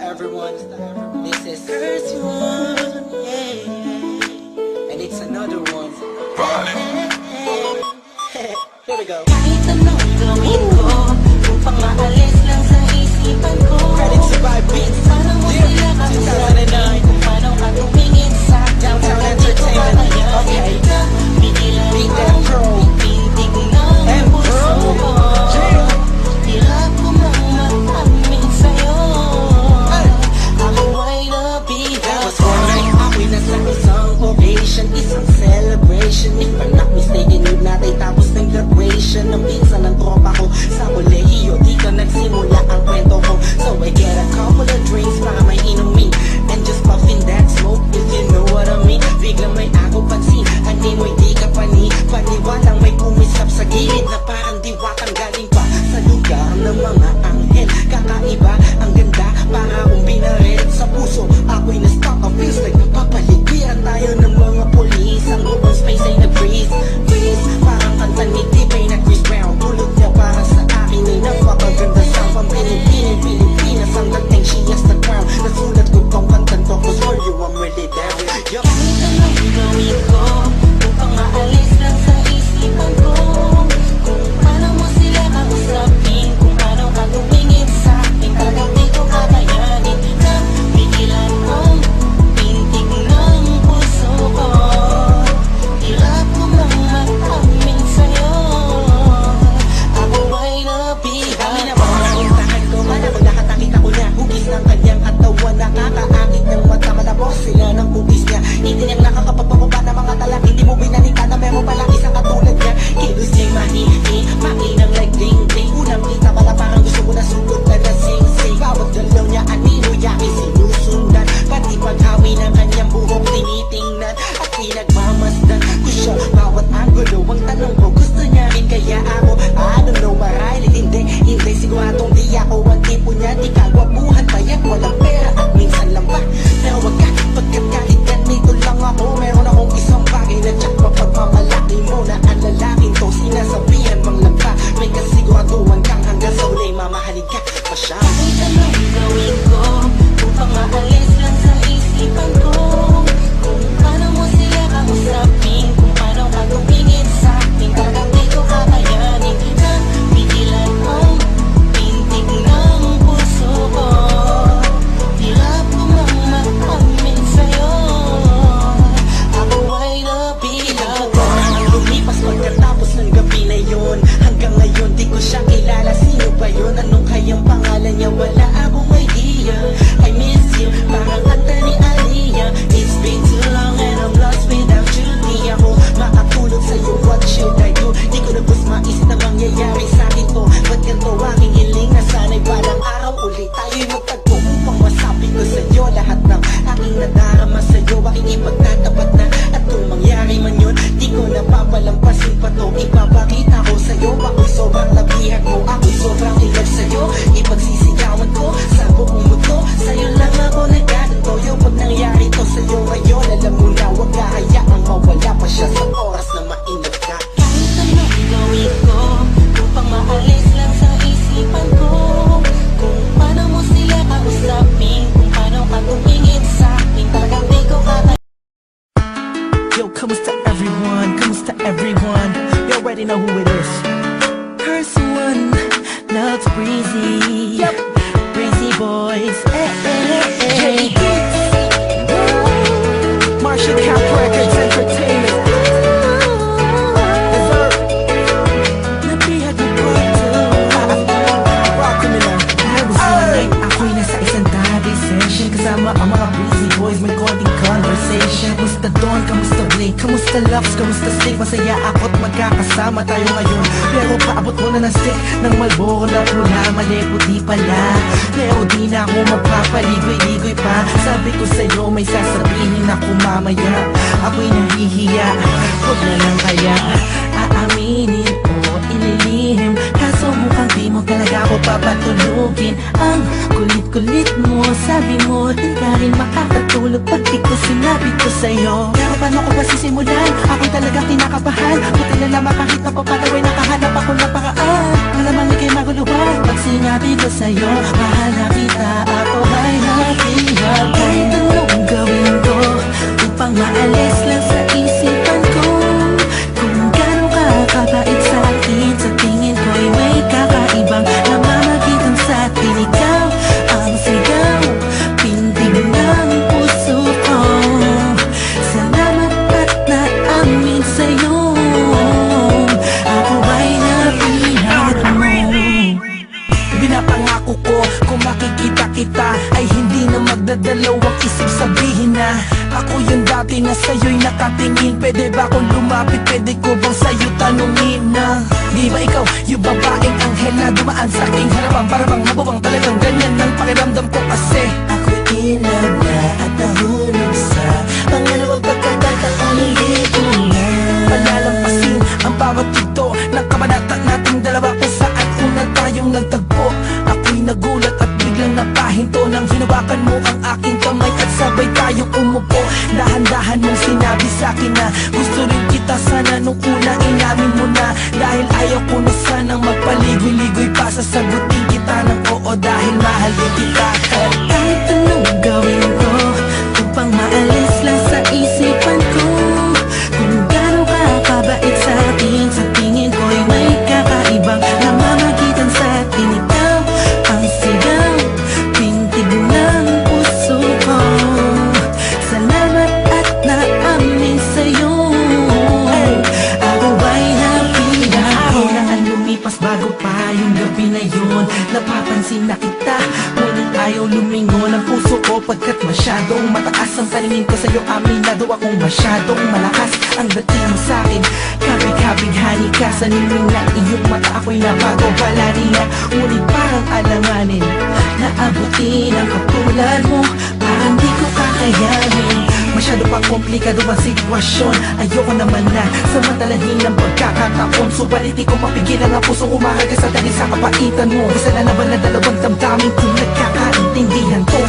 everyone. This is first one, yeah. And it's another one. Here we go. Kahit anong gawin ko upang maalis lang sa isipan ko. Credit to my beats. Paano mo sila kausapin? Kung paano ka tumingin sa Downtown Entertainment. Okay. Bigilan Beat mo that pro. pintig ng puso ko. Hirap ko mang mag-amin sa'yo. Ako ay That was nabigat. one. Ako'y nasa isang ovation, isang celebration. If I'm not mistaken, yun natin tapos ng graduation ng pizza ng tropa ko sa kolehiyo. Dito nagsimula ang kwento ko. So I get a couple of drinks para may inumin and just puffin that smoke, if you know what I mean. Biglang may ako pansin, ani mo'y di ka paniwalang may kumisap sa gilid na parang diwatang galing pa sa lugar ng mga anghel. Kakaiba, ang ganda, para akong binaret sa puso. Ako'y na-stuck, feels like papaligiran tayo ng mga polis. Ang buong space ay nag-freeze, freeze. Parang kanta ni T-Pain na Chris Brown. Tulog niya para sa akin ay napakaganda sound. Pang Pilipinas, ang dating she has the crown. Nasulat ko tong kantang to, cause for you I'm really down. Yup. Kahit anong gawin ko upang maalis lang sa isipan ko. Kung paano mo sila kausapin, kung paano ka tumingin sa akin. Talagang di ko kakayanin na pigilan mong pintig ng puso ko. Hirap ko mang mag-amin sa'yo. Ako ay nabigat. Kami na ba ang intahan ko? Malamang nakakita ko niya. Hugis ng kanyang katawan, nakakaakit ng mata. Malabos sila ng hugis niya. Hindi niyang nakakapagpakupa ng mga tala. Hindi mo binalita na meron palang isang katulad niya. Kilos niya'y mahihi, mainang like ding-ding. Unang kita pala parang gusto mo na sugod na nasing-sing. Bawat galaw niya anino, yakin sinusundan. Pati paghawi ng kanyang buhok tinitingnan at pinagmamasdan ko siya. Bawat angulo, ang tanong ko, gusto niya rin kaya ako? I don't know, marahil hindi siguradong di ako ang tipo niya. Di kagwapuhan, payat, walang pera at minsan lang pa. Pero wag ka, pagkat kahit ganito lang ako, meron akong isang bagay na tsak mapagmamalaki mo na ang lalaking to. Sinasabihan mang lang pa, may kasiguraduhan kang hanggang sa uli mamahalin ka pa siya. Kahit anong gawin ko upang maalis lang sa isipan ko. Kung paano mo sila kausapin, kung paano ka tumingin sa akin. Talagang di ko kakayanin na pigilan mong pintig ng puso ko. Hirap ko mang mag-amin sa'yo. Ako ay nabigat. Ang lumipas pagkatapos ng gabi na yun. Hanggang ngayon di ko siya kilala. Sino ba yun? Anong kayang pangalan niya? Wala akong idea. I miss you, parang kanta ni Aliyah. It's been too long and I'm lost without you. Di ako makatulog sa'yo, what should I do? Di ko na bus mais na mangyayari sa'kin to. Ba't ganito aking hiling na sana'y balang araw ulit tayo'y magtagpo upang masabi ko sa'yo lahat ng aking nadarama sa'yo. Aking ipagtatapat na at kung mangyari man yun, di ko na papalampasin pa to. Ipapakita ko sa'yo, ako'y sobrang labihan mo. Ako'y sobrang in love sa'yo. Ipagsisigawan ko sa buong mundo. Sa'yo lang ako nagkaganto. Yung pag nangyari to sa'yo ngayon, alam mo na wag ka hayaang mawala pa siya sa oras na mainag ka. Kahit anong gawin ko upang maalis lang sa isipan ko. Kung paano mo sila kausapin, kung paano ka tumingin sa akin. Talagang di ko kakayanin. Yo, kamusta everyone? Kamusta everyone? You already know who it is. First one, loves Breezy. Yep, Breezy boys. Hey, hey. Marshall Cap Records Entertainment. Dessert. Nabihag mo ko ito. Rock me na. Dahil gusto night, ako'y nasa isang tabi session. Kasama ang mga Breezy boys, may konting conversation. Kamusta Dawn, kamusta Blake, kamusta Lux, kamusta Stick. Masaya ako't magkakasama tayo ngayon. Pero paabot mo na ng stick ng Malboro na pula. Mali puti pala, pero di na ako magpapaligoy-ligoy pa. Sabi ko sa'yo may sasabihin ako mamaya. Ako'y nahihiya, huwag na lang kaya aaminin o ililihim. Kaso mukhang di mo talaga ako papatulugin. Ang kulit-kulit mo, sabi mo di ka rin makakatulog pag di ko sinabi ko sa'yo. Pero paano ko ba sisimulan? Ako'y talagang kinakabahan. Buti na lamang kahit napapalaway, nakahanap ako ng paraan. Malamang ikay maguluhan pag sinabi ko sa'yo, mahal na kita, ako ay makikita kita ay hindi na magdadalawang isip sabihin na ako yung dati na sa'yo'y nakatingin. Pwede ba akong lumapit, pwede ko bang sa'yo tanungin na di ba ikaw yung babaeng anghel na dumaan sa aking harapan? Para bang mababang talagang ganyan ang pakiramdam ko kasi Ako'y in love na at nahulog sa pangalawang pagkakataon ulit na. palalampasin ang bawat ito ng kabanata nating dalawa kung saan una tayong nagtagpo. Ako'y nagulat at biglang napahinto nang hinawakan mo ang aking kamay at sabay tayong umupo. Dahan-dahan mong sinabi sa'kin na gusto rin kita sana nung una inamin mo na. Dahil ayaw ko na sanang magpaligoy-ligoy pa, sasagutin kita ng oo dahil mahal din kita. Kahit anong gawin ko, upang maalis lang sa isipan ko kung gaano ka kabait sa akin. Sa tingin ko'y may kakaibang namamagitan sa atin. Ikaw ang sigaw, pintig ng puso ko. Salamat at naamin sa'yo. Ako ba'y napila ko? Araw na ang lumipas bago pa yung gabi na yun. Napapansin na kita, ngunit ayaw lumingon ang puso ko pagkat masyadong mataas ang paningin ko sa'yo. Aminado akong masyadong malakas ang dating mo sa'kin. Kabig-kabighani ka sa ningning ng iyong mata. Ako'y napagawala niya, ngunit parang alanganin na abutin ang katulad mo. Parang di ko kakayanin. Masyado pang komplikado ang sitwasyon. Ayoko naman na samantalahin ang pagkakataon. Subalit di ko mapigilan ang pusong umahaga sa dali sa kapaitan mo. Isa na naman na dalawang damdamin kung nagkakaintindihan to.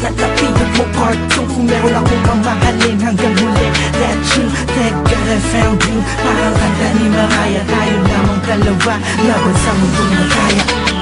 Napiyot mo part 2 kung meron akong mamahalin hanggang huli. Let you, thank God I found you. Parang kanta ni Mariah, tayo lamang dalawa laban sa mundong magkaya.